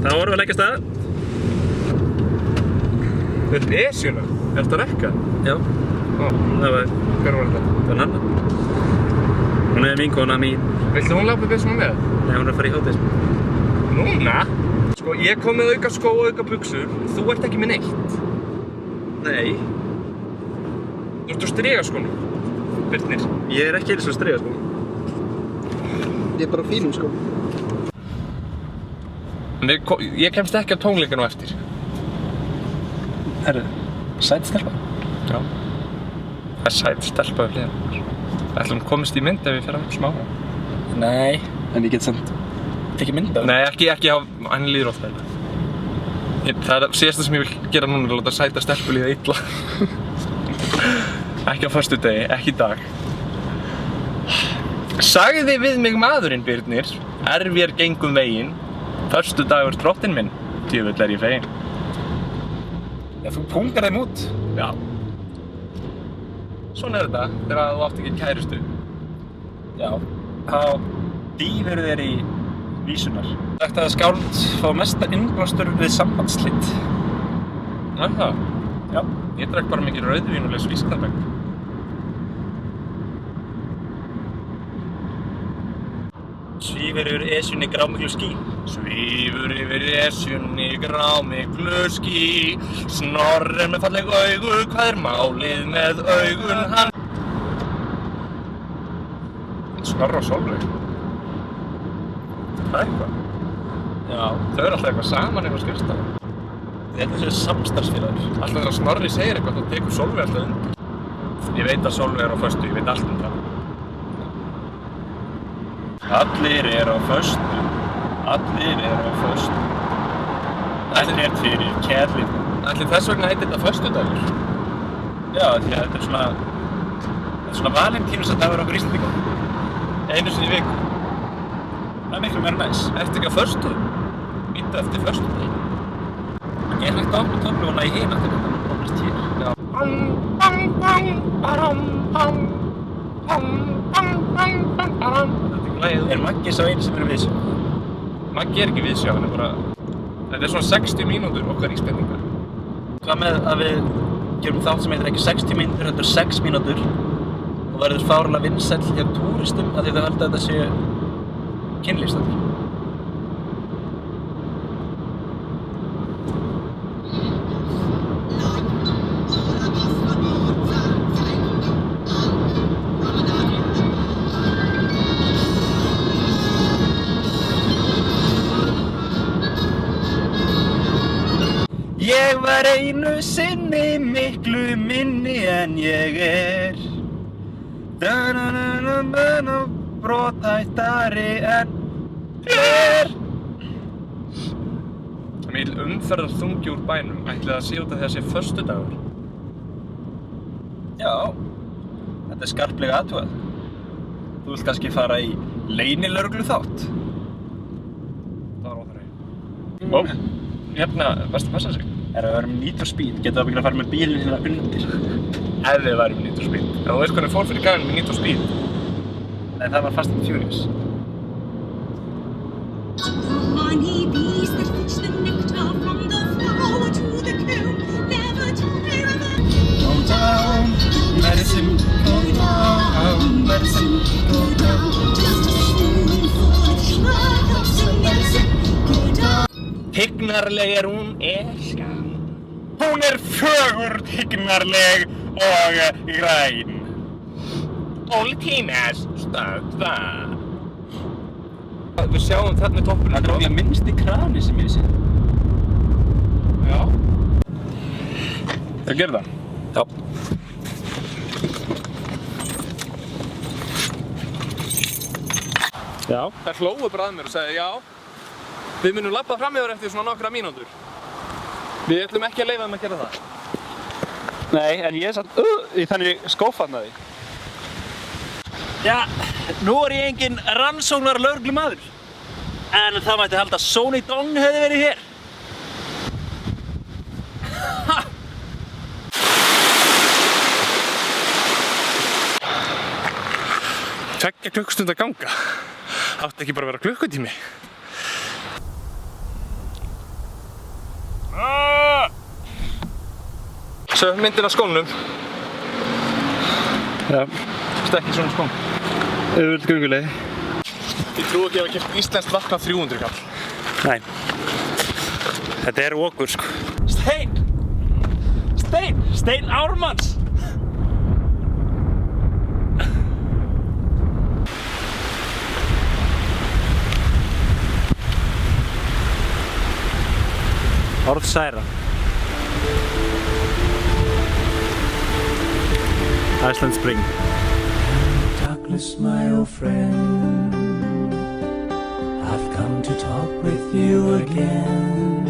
Þá vorum við að leggja stað. Þetta er Esjuna. Er þetta að rekka? Já. Það var... Hver var þetta? Það var Nanna. Hún er vinkona mín. Viltu hún labba svona með? Nei, hún er að fara í hádegismat. Núna? Sko, ég kom með auka skó og auka buxur. Þú ert ekki með neitt. Nei. Þú ert á strigaskónum, Birnir. Ég er ekki eins og striga, sko. Ég er bara á fínum, sko. Ég kemst ekki á tónleikana á eftir. Herru, sæt stelpa. Já. Það er sæt stelpa við hliðina. Ætlum komist í mynd ef við fyrir að smára. Nei, en ég get samt tekið mynd af það. Nei, ekki á, hann líður ofta þetta. Það er síðasta sem ég vil gera núna er að láta sæta stelpu líða illa. Ekki á föstudegi, ekki í dag. Sagði við mig maðurinn, Birnir, vér gengum veginn, föstudagur drottinn minn, djöfull er ég feginn. Já, þú pungar þeim út. Já. Svona er þetta, þegar þú átt ekki kærustu. Já, þá dýfur þér í vísunar. Sagt að skáld fá mesta innblástur við sambandsslit. Er það? Já. Ég drekk bara mikið rauðvín og les vísindabækur. Svífur yfir Esjunni grámiklu ský. Svífur yfir Esjunni grámiklu ský. Snorri með falleg augu, hvað er málið með augun hann? Snorri og Sólveig. Það er eitthvað. Já. Þau eru alltaf eitthvað saman inn á skrifstofu. Þetta séu samstarfsfélagar. Alltaf þegar Snorri segir eitthvað, þá tekur Sólveig alltaf undir. Ég veit að Sólveig er á föstu, ég veit allt um það. Allir eru á föstu. Allir eru á föstu. Ekkert fyrir kærleik. Ætli þess vegna heitir þetta föstudagur? Já, því að þetta er svona valentínusardagur okkur Íslendinga. Einu sinni í viku. Það er miklu meira næs. Ertu ekki á föstu? Býttu eftir föstudagi. Ég er hægt að opna töfluna í hina til þetta opnast hér. Já. Er Maggi sá einu sem er viðsjá? Maggi er ekki viðsjá, hann er bara... Þetta er svona 60 mínútur okkar ísbendingar. Hvað með að við gerum þátt sem heitir ekki 60 mínútur, þetta er 6 mínútur og verður fárlega vinsæll hjá túristum af því þau halda að þetta séu kynlífsþættir. Ég var einu sinni miklu minni en ég er. Brothættari en er. Mikil umferðarþungi úr bænum, ætli það sé út af því að það sé föstudagur? Já, þetta er skarplega athugað. Þú vilt kannski fara í leynilögreglu þátt. Það var óþarfi. Ó, hérna, varstu að passa sig? Er að vera með Need for Speed, getur það byggja að fara með bílinn hérna undir. Ef við værum Need for Speed. En þú veist hvernig fór fyrir gæðin með Need for Speed? Nei, það var Fast and Furious. Go down, medicine, go down, medicine, go down. Just a spoonful of sugar, some medicine, go down. Tignarleg er hún Esjan. Hún er fögur, tignarleg og græn. Pólitínes, stöðva. Við sjáum þarna toppurinn. Það er alveg minnsti krani sem ég sé. Já. Það gerir það? Já. Já. Það hlóðu bara að mér og sagði já. Við munum labba fram yfir eftir svona nokkra mínútur. Við ætlum ekki að leyfa þeim að gera það. Nei, en ég er satt í þannig skófatnaði. Já, nú er ég engin rannsóknarlögreglumaður. En það mætti halda að Sony Dong hefði verið hér. Tveggja klukkustund að ganga. Átti ekki bara að vera klukkutími. Svo myndin á skónum. Já. Stekki svona skóm. Auðvöld gönguleið. Ég trúi ekki að hafa keypt íslenskt vatn á 300 kall. Nei. Þetta er okur, sko. Steinn! Steinn! Steinn Ármanns! Orðsæra. Iceland Spring. Douglas, my old friend, I've come to talk with you again,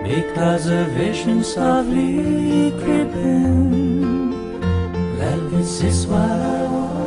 because a vision softly creeping, well, this is what I want.